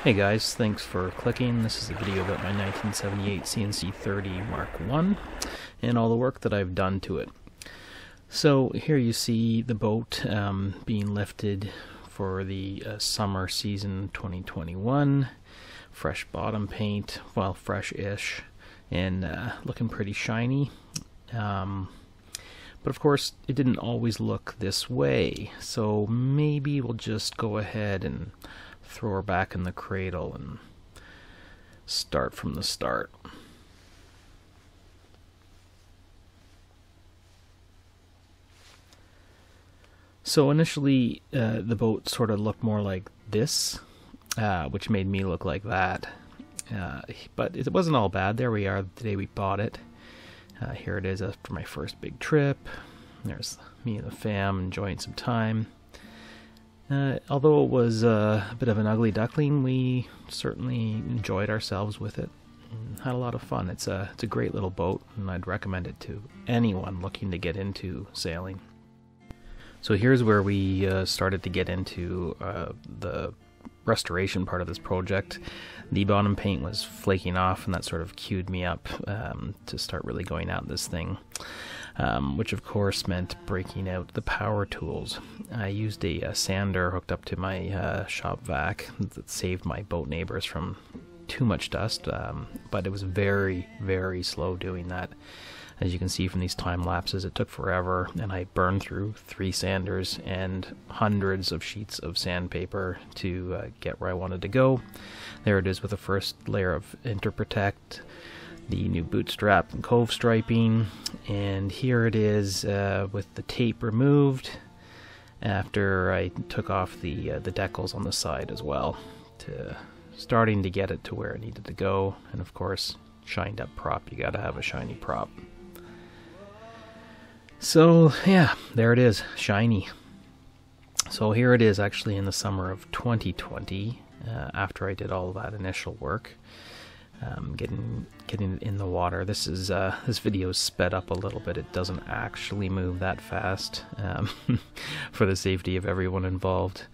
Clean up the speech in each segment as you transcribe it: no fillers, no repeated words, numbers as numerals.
Hey guys, thanks for clicking. This is a video about my 1978 C&C30 Mark I and all the work that I've done to it. So here you see the boat being lifted for the summer season 2021. Fresh bottom paint, well, fresh-ish, and looking pretty shiny. But of course, it didn't always look this way, so maybe we'll just go ahead and throw her back in the cradle and start from the start. So initially, the boat sort of looked more like this, which made me look like that. But it wasn't all bad. There we are the day we bought it. Here it is after my first big trip. There's me and the fam enjoying some time. Although it was a bit of an ugly duckling, we certainly enjoyed ourselves with it and had a lot of fun. It's a great little boat, and I'd recommend it to anyone looking to get into sailing. So here's where we started to get into the restoration part of this project. The bottom paint was flaking off, and that sort of cued me up to start really going at this thing. Which of course meant breaking out the power tools. I used a sander hooked up to my shop vac that saved my boat neighbors from too much dust, but it was very, very slow doing that. As you can see from these time lapses, it took forever, and I burned through 3 sanders and hundreds of sheets of sandpaper to get where I wanted to go. There it is with the first layer of Interprotect, the new bootstrap and cove striping, and here it is with the tape removed after I took off the decals on the side as well, starting to get it to where it needed to go. And of course, shined up prop, you gotta have a shiny prop. So yeah, there it is, shiny. So here it is actually in the summer of 2020, after I did all that initial work. Getting it in the water. This video is sped up a little bit. It doesn't actually move that fast for the safety of everyone involved.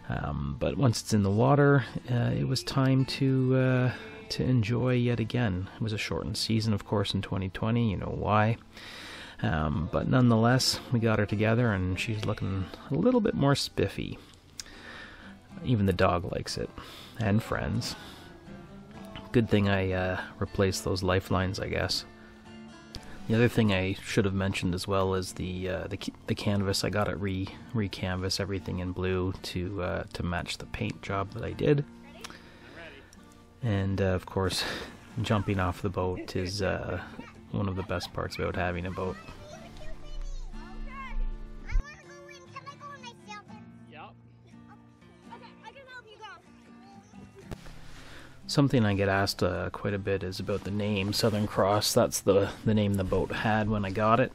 But once it's in the water, it was time to enjoy yet again. It was a shortened season, of course, in 2020. You know why. But nonetheless, we got her together, and she's looking a little bit more spiffy. Even the dog likes it, and friends. Good thing I replaced those lifelines, I guess. The other thing I should have mentioned as well is the canvas. I got it re-canvas everything in blue to match the paint job that I did. And of course, jumping off the boat is one of the best parts about having a boat. Something I get asked quite a bit is about the name Southern Cross. That's the name the boat had when I got it.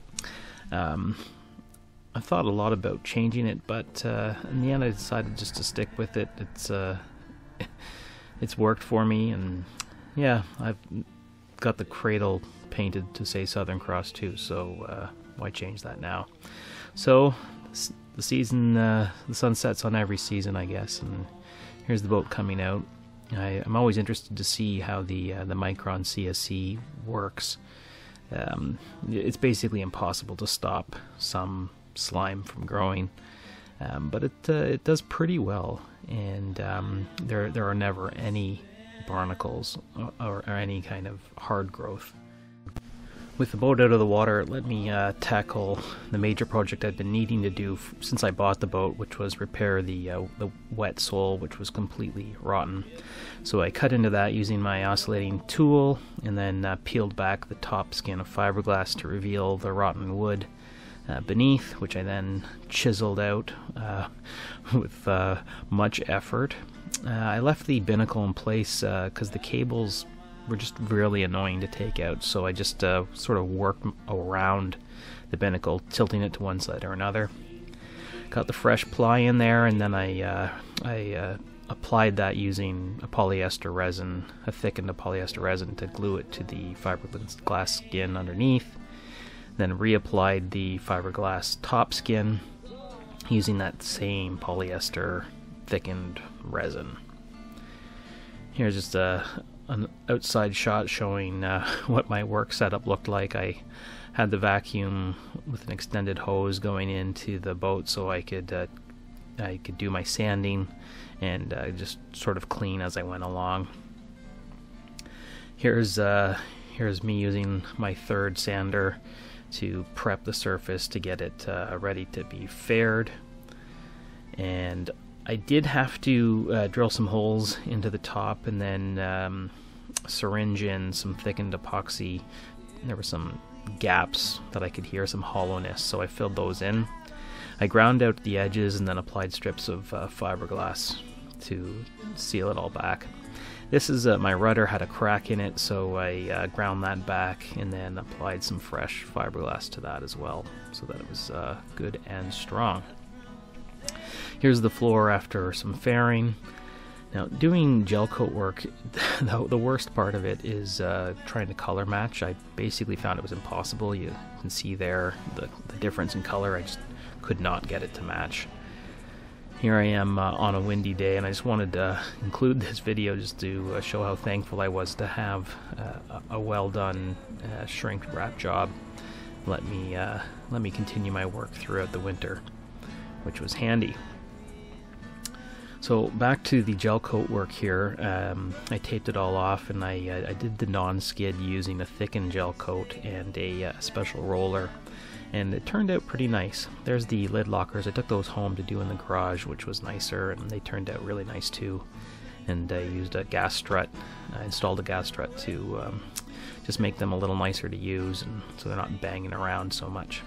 I thought a lot about changing it, but in the end I decided just to stick with it. It's worked for me, and yeah, I've got the cradle painted to say Southern Cross too, so why change that now? So the season, the sun sets on every season, I guess, and here's the boat coming out. I'm always interested to see how the Mk1 CSC works. It's basically impossible to stop some slime from growing, but it does pretty well, and there are never any barnacles or any kind of hard growth. With the boat out of the water, let me tackle the major project I've been needing to do since I bought the boat, which was repair the wet sole, which was completely rotten. So I cut into that using my oscillating tool, and then peeled back the top skin of fiberglass to reveal the rotten wood beneath, which I then chiseled out with much effort. I left the binnacle in place because the cables were just really annoying to take out, so I just sort of worked around the binnacle, tilting it to one side or another. Got the fresh ply in there, and then I applied that using a polyester resin, a thickened polyester resin, to glue it to the fiberglass skin underneath. Then reapplied the fiberglass top skin using that same polyester thickened resin. Here's just an outside shot showing what my work setup looked like. I had the vacuum with an extended hose going into the boat so I could do my sanding and just sort of clean as I went along. Here's me using my third sander to prep the surface to get it ready to be faired. And I did have to drill some holes into the top and then syringe in some thickened epoxy. There were some gaps that I could hear, some hollowness, so I filled those in. I ground out the edges and then applied strips of fiberglass to seal it all back. This is my rudder had a crack in it, so I ground that back and then applied some fresh fiberglass to that as well, so that it was good and strong. Here's the floor after some fairing. Now, doing gel coat work, the worst part of it is trying to color match. I basically found it was impossible. You can see there the difference in color. I just could not get it to match. Here I am on a windy day, and I just wanted to include this video just to show how thankful I was to have a well done shrink wrap job. Let me continue my work throughout the winter, which was handy. So back to the gel coat work here. I taped it all off, and I did the non-skid using a thickened gel coat and a special roller, and it turned out pretty nice. There's the lid lockers. I took those home to do in the garage, which was nicer, and they turned out really nice too. And I used a gas strut. I installed a gas strut to just make them a little nicer to use, and so they're not banging around so much.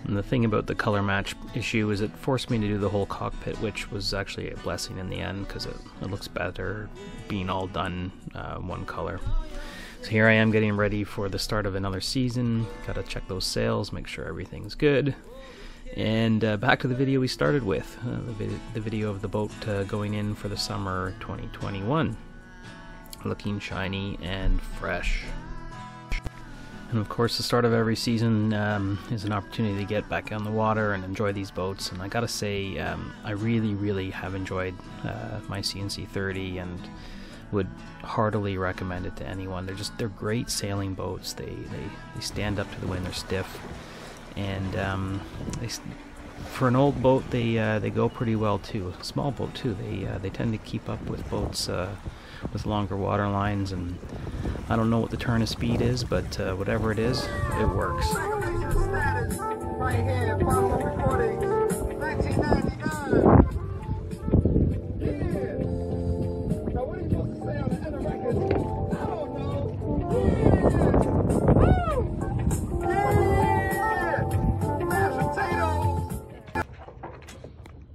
And the thing about the color match issue is it forced me to do the whole cockpit, which was actually a blessing in the end because it looks better being all done one color. So here I am getting ready for the start of another season. Gotta check those sails, make sure everything's good. And back to the video we started with, the video of the boat going in for the summer 2021. Looking shiny and fresh. And of course, the start of every season is an opportunity to get back on the water and enjoy these boats. And I gotta say, I really have enjoyed my C&C30 and would heartily recommend it to anyone. They're great sailing boats. They stand up to the wind. They're stiff, and for an old boat, they go pretty well too. A small boat too. They tend to keep up with boats with longer water lines, and I don't know what the turn of speed is, but whatever it is, it works.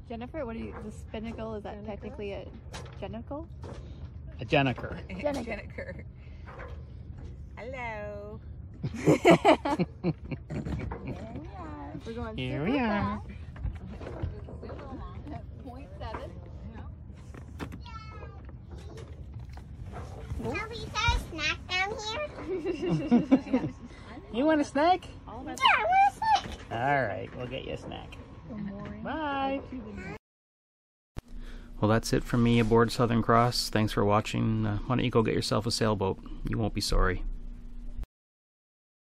Jennifer, what do you, the spinnacle, is that technically a genicle? A Jennifer. Jennifer. Hello. We're going Here we are. 0.7. Mommy, is there a snack down here? You want a snack? Yeah, I want a snack. All right, we'll get you a snack. Bye. Well, that's it from me aboard Southern Cross. Thanks for watching. Why don't you go get yourself a sailboat? You won't be sorry.